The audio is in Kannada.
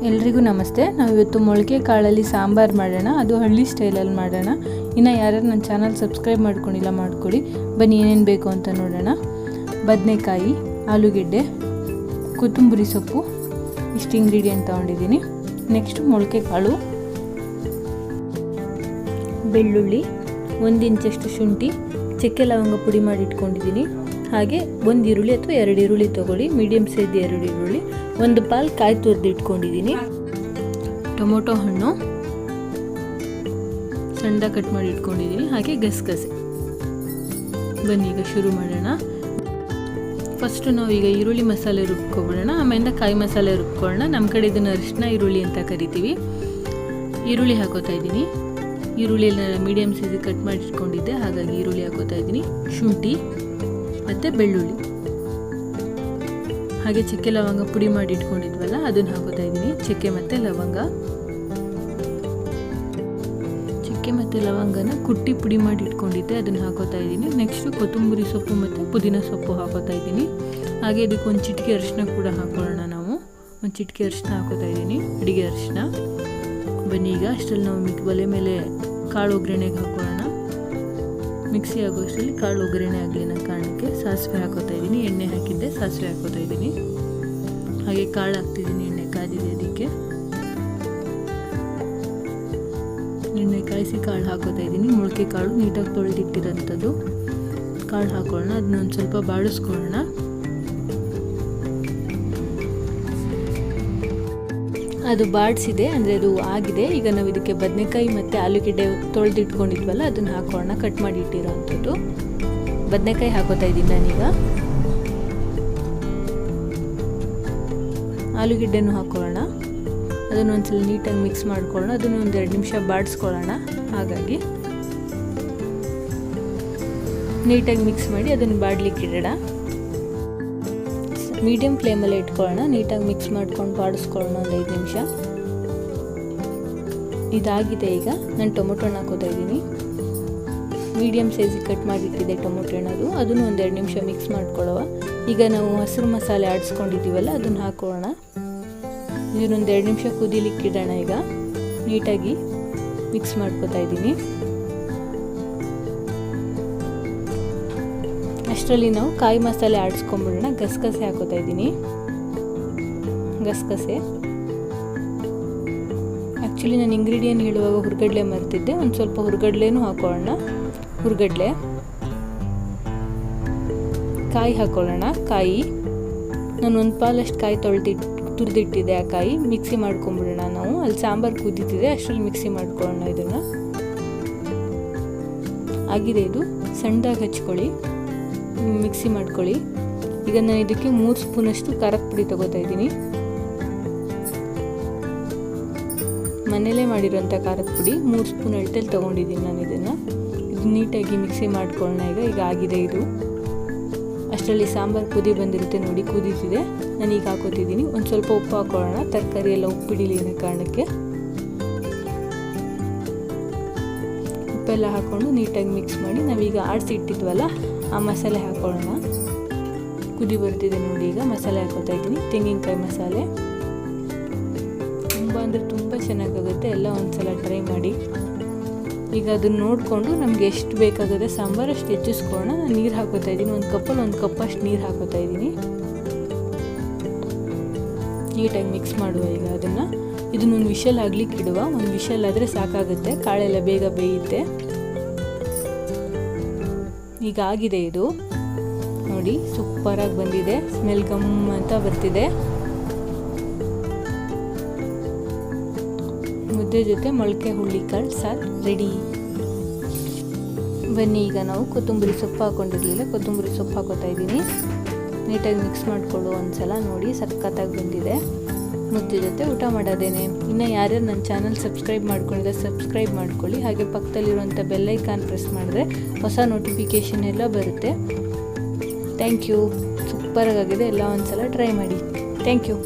ಎಲ್ರಿಗೂ ನಮಸ್ತೆ. ನಾವಿವತ್ತು ಮೊಳಕೆ ಕಾಳಲ್ಲಿ ಸಾಂಬಾರು ಮಾಡೋಣ. ಅದು ಹಳ್ಳಿ ಸ್ಟೈಲಲ್ಲಿ ಮಾಡೋಣ. ಇನ್ನು ಯಾರ್ಯಾರು ನನ್ನ ಚಾನಲ್ ಸಬ್ಸ್ಕ್ರೈಬ್ ಮಾಡ್ಕೊಂಡಿಲ್ಲ ಮಾಡ್ಕೊಳ್ಳಿ. ಬನ್ನಿ ಏನೇನು ಬೇಕು ಅಂತ ನೋಡೋಣ. ಬದನೆಕಾಯಿ, ಆಲೂಗೆಡ್ಡೆ, ಕೊತ್ತಂಬರಿ ಸೊಪ್ಪು, ಇಷ್ಟು ಇಂಗ್ರೀಡಿಯೆಂಟ್ ತೊಗೊಂಡಿದ್ದೀನಿ. ನೆಕ್ಸ್ಟು ಮೊಳಕೆ ಕಾಳು, ಬೆಳ್ಳುಳ್ಳಿ, 1 ಇಂಚಷ್ಟು ಶುಂಠಿ, ಚಕ್ಕೆ ಲವಂಗ ಪುಡಿ ಮಾಡಿ ಇಟ್ಕೊಂಡಿದ್ದೀನಿ. ಹಾಗೆ 1 ಈರುಳ್ಳಿ ಅಥವಾ 2 ಈರುಳ್ಳಿ ತೊಗೊಳ್ಳಿ, ಮೀಡಿಯಮ್ ಸೈಜ್ 2 ಈರುಳ್ಳಿ, 1 ಪಾಲ್ ಕಾಯಿ ತುರಿದು ಇಟ್ಕೊಂಡಿದ್ದೀನಿ. ಟೊಮೊಟೊ ಹಣ್ಣು ಸಣ್ಣ ಕಟ್ ಮಾಡಿ ಇಟ್ಕೊಂಡಿದ್ದೀನಿ. ಹಾಗೆ ಗಸಗಸೆ. ಬನ್ನಿ ಈಗ ಶುರು ಮಾಡೋಣ. ಫಸ್ಟು ನಾವೀಗ ಈರುಳ್ಳಿ ಮಸಾಲೆ ರುಬ್ಕೊಬಿಡೋಣ. ಆಮೇಲೆ ಕಾಯಿ ಮಸಾಲೆ ರುಬ್ಕೊಳ್ಳೋಣ. ನಮ್ಮ ಕಡೆ ಇದನ್ನು ಅರಿಶಿನ ಈರುಳ್ಳಿ ಅಂತ ಕರಿತೀವಿ. ಈರುಳ್ಳಿ ಹಾಕೋತಾ ಇದ್ದೀನಿ. ಈರುಳ್ಳಿಯೆಲ್ಲ ಮೀಡಿಯಮ್ ಸೈಜ್ ಕಟ್ ಮಾಡಿ ಇಟ್ಕೊಂಡಿದ್ದೆ, ಹಾಗಾಗಿ ಈರುಳ್ಳಿ ಹಾಕೋತಾ ಇದ್ದೀನಿ. ಶುಂಠಿ ಮತ್ತು ಬೆಳ್ಳುಳ್ಳಿ, ಹಾಗೆ ಚಕ್ಕೆ ಲವಂಗ ಪುಡಿ ಮಾಡಿ ಇಟ್ಕೊಂಡಿದ್ವಲ್ಲ ಅದನ್ನು ಹಾಕೋತಾ ಇದ್ದೀನಿ. ಚಕ್ಕೆ ಮತ್ತು ಲವಂಗ, ಚಕ್ಕೆ ಮತ್ತು ಲವಂಗನ ಕುಟ್ಟಿ ಪುಡಿ ಮಾಡಿ ಇಟ್ಕೊಂಡಿದ್ದೆ, ಅದನ್ನು ಹಾಕೋತಾ ಇದ್ದೀನಿ. ನೆಕ್ಸ್ಟು ಕೊತ್ತಂಬರಿ ಸೊಪ್ಪು ಮತ್ತು ಪುದೀನ ಸೊಪ್ಪು ಹಾಕೋತಾ ಇದ್ದೀನಿ. ಹಾಗೆ ಇದಕ್ಕೆ 1 ಚಿಟಿಕೆ ಅರಿಶಿನ ಕೂಡ ಹಾಕೊಳ್ಳೋಣ. ನಾವು 1 ಚಿಟಿಕೆ ಅರಿಶಿನ ಹಾಕೋತಾ ಇದ್ದೀನಿ, ಅಡುಗೆ ಅರಿಶಿನ. ಬನ್ನಿ ಈಗ ಅಷ್ಟರಲ್ಲಿ ನಾವು ಒಲೆ ಮೇಲೆ ಕಾಳು ಒಗ್ಗರಣೆಗೆ ಹಾಕೊಳ್ಳೋಣ. ಮಿಕ್ಸಿ ಆಗೋಷ್ಟರಲ್ಲಿ ಕಾಳು ಒಗ್ಗರಣೆ ಆಗಲಿ ಅನ್ನೋ ಕಾರಣಕ್ಕೆ ಸಾಸಿವೆ ಹಾಕೋತಾ ಇದ್ದೀನಿ. ಎಣ್ಣೆ ಹಾಕಿದ್ದೆ, ಸಾಸಿವೆ ಹಾಕೋತಾ ಇದ್ದೀನಿ. ಹಾಗೆ ಕಾಳು ಹಾಕ್ತಿದ್ದೀನಿ. ಎಣ್ಣೆ ಕಾದಿದೆ, ಅದಕ್ಕೆ ಎಣ್ಣೆ ಕಾಯಿಸಿ ಕಾಳು ಹಾಕೋತಾ ಇದ್ದೀನಿ. ಮೊಳಕೆ ಕಾಳು ನೀಟಾಗಿ ತೊಳೆದಿಟ್ಟಿರೋಂಥದ್ದು ಕಾಳು ಹಾಕೊಳ್ಳೋಣ. ಅದನ್ನ ಒಂದು ಸ್ವಲ್ಪ ಬಾಡಿಸ್ಕೊಳ್ಳೋಣ. ಅದು ಬಾಡಿಸಿದೆ, ಅಂದರೆ ಅದು ಆಗಿದೆ. ಈಗ ನಾವು ಇದಕ್ಕೆ ಬದನೆಕಾಯಿ ಮತ್ತು ಆಲೂಗೆಡ್ಡೆ ತೊಳೆದಿಟ್ಕೊಂಡಿದ್ವಲ್ಲ ಅದನ್ನು ಹಾಕೋಣ. ಕಟ್ ಮಾಡಿ ಇಟ್ಟಿರೋವಂಥದ್ದು ಬದನೆಕಾಯಿ ಹಾಕೋತಾ ಇದ್ದೀನಿ ನಾನೀಗ. ಆಲೂಗೆಡ್ಡೆನೂ ಹಾಕೊಳ್ಳೋಣ. ಅದನ್ನು ಒಂದ್ಸಲ ನೀಟಾಗಿ ಮಿಕ್ಸ್ ಮಾಡ್ಕೊಳ್ಳೋಣ. ಅದನ್ನು 1-2 ನಿಮಿಷ ಬಾಡಿಸ್ಕೊಳ್ಳೋಣ. ಹಾಗಾಗಿ ನೀಟಾಗಿ ಮಿಕ್ಸ್ ಮಾಡಿ ಅದನ್ನು ಬಾಡ್ಲಿಕ್ಕೆ ಇಡೋಣ. ಮೀಡಿಯಮ್ ಫ್ಲೇಮಲ್ಲೇ ಇಟ್ಕೊಳ್ಳೋಣ. ನೀಟಾಗಿ ಮಿಕ್ಸ್ ಮಾಡ್ಕೊಂಡು ಬಾಡಿಸ್ಕೊಳ್ಳೋಣ 1 5 ನಿಮಿಷ. ಇದಾಗಿದೆ. ಈಗ ನಾನು ಟೊಮೊಟೊ ಹಣ್ಣು ಹಾಕೋತಾ ಇದ್ದೀನಿ. ಮೀಡಿಯಮ್ ಸೈಜಿಗೆ ಕಟ್ ಮಾಡಿಟ್ಟಿದ್ದೆ ಟೊಮೊಟೊ ಹಣ್ಣು, ಅದನ್ನು 1-2 ನಿಮಿಷ ಮಿಕ್ಸ್ ಮಾಡ್ಕೊಳ್ಳುವ. ಈಗ ನಾವು ಹಸಿರು ಮಸಾಲೆ ಆಡಿಸ್ಕೊಂಡಿದ್ದೀವಲ್ಲ ಅದನ್ನು ಹಾಕೋಣ. ಇದನ್ನೊಂದು 2 ನಿಮಿಷ ಕುದಿಲಿಕ್ಕೆ ಇಡೋಣ. ಈಗ ನೀಟಾಗಿ ಮಿಕ್ಸ್ ಮಾಡ್ಕೋತಾ ಇದ್ದೀನಿ. ಅಷ್ಟರಲ್ಲಿ ನಾವು ಕಾಯಿ ಮಸಾಲೆ ಆಡಿಸ್ಕೊಂಡ್ಬಿಡೋಣ. ಗಸಗಸೆ ಹಾಕೋತಾ ಇದ್ದೀನಿ. ಗಸಗಸೆ ಆ್ಯಕ್ಚುಲಿ ನಾನು ಇಂಗ್ರೀಡಿಯೆಂಟ್ ಹೇಳುವಾಗ ಹುರ್ಗಡ್ಲೆ ಮರ್ತಿದ್ದೆ. ಒಂದು ಸ್ವಲ್ಪ ಹುರ್ಗಡ್ಲೆನೂ ಹಾಕೊಳ್ಳೋಣ. ಹುರ್ಗಡ್ಲೆ, ಕಾಯಿ ಹಾಕೊಳ್ಳೋಣ. ಕಾಯಿ ನಾನು 1 ಪಾಲಷ್ಟು ಕಾಯಿ ತುರಿದಿಟ್ಟಿದ್ದೆ. ಆ ಕಾಯಿ ಮಿಕ್ಸಿ ಮಾಡ್ಕೊಂಬಿಡೋಣ ನಾವು. ಅಲ್ಲಿ ಸಾಂಬಾರು ಕುದೀತಿದೆ, ಅಷ್ಟರಲ್ಲಿ ಮಿಕ್ಸಿ ಮಾಡ್ಕೊಳ್ಳೋಣ. ಇದನ್ನು ಆಗಿದೆ. ಇದು ಸಣ್ಣದಾಗಿ ಹಚ್ಕೊಳ್ಳಿ, ಮಿಕ್ಸಿ ಮಾಡ್ಕೊಳ್ಳಿ. ಈಗ ನಾನು ಇದಕ್ಕೆ 3 ಸ್ಪೂನಷ್ಟು ಖಾರದ ಪುಡಿ ತೊಗೋತಾ ಇದ್ದೀನಿ. ಮನೇಲೇ ಮಾಡಿರೋಂಥ ಖಾರದ ಪುಡಿ 3 ಸ್ಪೂನ್ ಅಳತೆಯಲ್ಲಿ ತೊಗೊಂಡಿದ್ದೀನಿ ನಾನು. ಇದು ನೀಟಾಗಿ ಮಿಕ್ಸಿ ಮಾಡ್ಕೊಳ್ಳೋಣ. ಈಗ ಆಗಿದೆ ಇದು. ಅಷ್ಟರಲ್ಲಿ ಸಾಂಬಾರು ಕುದಿ ಬಂದಿರುತ್ತೆ ನೋಡಿ, ಕುದೀತಿದೆ. ನಾನು ಈಗ ಹಾಕೋತಿದ್ದೀನಿ. ಒಂದು ಸ್ವಲ್ಪ ಉಪ್ಪು ಹಾಕೊಳ್ಳೋಣ. ತರಕಾರಿ ಎಲ್ಲ ಉಪ್ಪಿಡಿಲಿ ಅನ್ನೋ ಕಾರಣಕ್ಕೆ ಉಪ್ಪೆಲ್ಲ ಹಾಕ್ಕೊಂಡು ನೀಟಾಗಿ ಮಿಕ್ಸ್ ಮಾಡಿ ನಾವೀಗ ಆಡಿಸಿ ಇಟ್ಟಿದ್ವಲ್ಲ ಆ ಮಸಾಲೆ ಹಾಕೊಳ್ಳೋಣ. ಕುದಿ ಬರ್ತಿದೆ ನೋಡಿ. ಈಗ ಮಸಾಲೆ ಹಾಕೋತಾ ಇದ್ದೀನಿ. ತೆಂಗಿನಕಾಯಿ ಮಸಾಲೆ ತುಂಬ ಅಂದರೆ ತುಂಬ ಚೆನ್ನಾಗಾಗುತ್ತೆ. ಎಲ್ಲ ಒಂದ್ಸಲ ಟ್ರೈ ಮಾಡಿ. ಈಗ ಅದನ್ನು ನೋಡಿಕೊಂಡು ನಮಗೆ ಎಷ್ಟು ಬೇಕಾಗುತ್ತೆ ಸಾಂಬಾರು ಅಷ್ಟು ಹೆಚ್ಚಿಸ್ಕೊಳ್ಳೋಣ. ನಾನು ನೀರು ಹಾಕೋತಾ ಇದ್ದೀನಿ. 1 ಕಪ್ಪಲ್ಲಿ 1 ಕಪ್ಪಷ್ಟು ನೀರು ಹಾಕೋತಾ ಇದ್ದೀನಿ. ನೀಟಾಗಿ ಮಿಕ್ಸ್ ಮಾಡುವ. ಈಗ ಇದನ್ನೊಂದು ವಿಷಲ್ ಆಗ್ಲಿಕ್ಕೆ ಇಡುವ. 1 ವಿಷಲ್ ಆದರೆ ಸಾಕಾಗುತ್ತೆ. ಕಾಳೆಲ್ಲ ಬೇಗ ಬೇಯುತ್ತೆ. ಈಗ ಆಗಿದೆ ಇದು ನೋಡಿ, ಸೂಪರಾಗಿ ಬಂದಿದೆ. ಸ್ಮೆಲ್ ಗಮ್ ಅಂತ ಬರ್ತಿದೆ. ಮುದ್ದೆ ಜೊತೆ ಮೊಳಕೆ ಹುಳ್ಳಿಕಾಳು ಸಾರು ರೆಡಿ. ಬನ್ನಿ ಈಗ ನಾವು ಕೊತ್ತಂಬರಿ ಸೊಪ್ಪು ಹಾಕೊಂಡಿರಲಿಲ್ಲ, ಕೊತ್ತಂಬರಿ ಸೊಪ್ಪು ಹಾಕೋತಾ ಇದ್ದೀನಿ. ನೀಟಾಗಿ ಮಿಕ್ಸ್ ಮಾಡಿಕೊಳ್ಳು ಒಂದ್ಸಲ. ನೋಡಿ ಸಖತ್ತಾಗಿ ಬಂದಿದೆ. ಮುದ್ದೆ ಜೊತೆ ಊಟ ಮಾಡೋದೇನೆ. ಇನ್ನು ಯಾರ್ಯಾರು ನನ್ನ ಚಾನಲ್ ಸಬ್ಸ್ಕ್ರೈಬ್ ಮಾಡ್ಕೊಂಡಿದ್ರೆ ಸಬ್ಸ್ಕ್ರೈಬ್ ಮಾಡ್ಕೊಳ್ಳಿ. ಹಾಗೆ ಪಕ್ಕದಲ್ಲಿರುವಂಥ ಬೆಲ್ ಐಕಾನ್ ಪ್ರೆಸ್ ಮಾಡಿದ್ರೆ ಹೊಸ ನೋಟಿಫಿಕೇಷನ್ ಎಲ್ಲ ಬರುತ್ತೆ. Thank you. ಸೂಪರಾಗಿದೆ. ಎಲ್ಲ ಒಂದ್ಸಲ ಟ್ರೈ ಮಾಡಿ. Thank you.